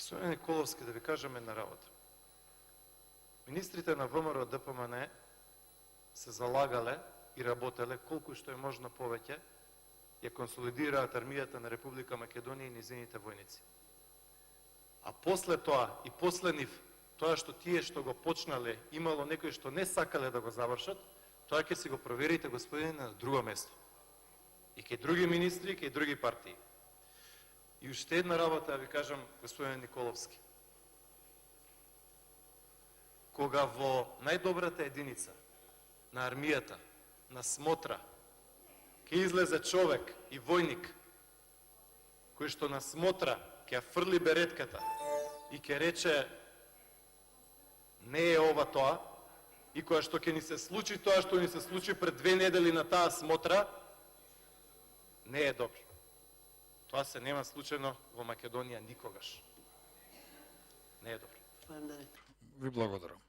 Господин Николовски, да ви кажем една работа. Министрите на ВМРО ДПМН се залагале и работеле колку што е можно повеќе ја консолидираат армијата на Република Македонија и низините војници. А после тоа и после нив, тоа што тие што го почнале, имало некои што не сакале да го завршат, тоа ќе си го проверите, господине, на друго место. И кај други министри, и кај други партии. И уште една работа, да ви кажам, господин Николовски. Кога во најдобрата единица на армијата, на смотра, ќе излезе човек и војник, кој што на смотра ќе фрли беретката и ќе рече не е ова тоа, и која што ќе ни се случи тоа што ни се случи пред 2 недели на таа смотра, не е добро. Тоа се нема случајно во Македонија никогаш. Не е добро. Ви благодарам.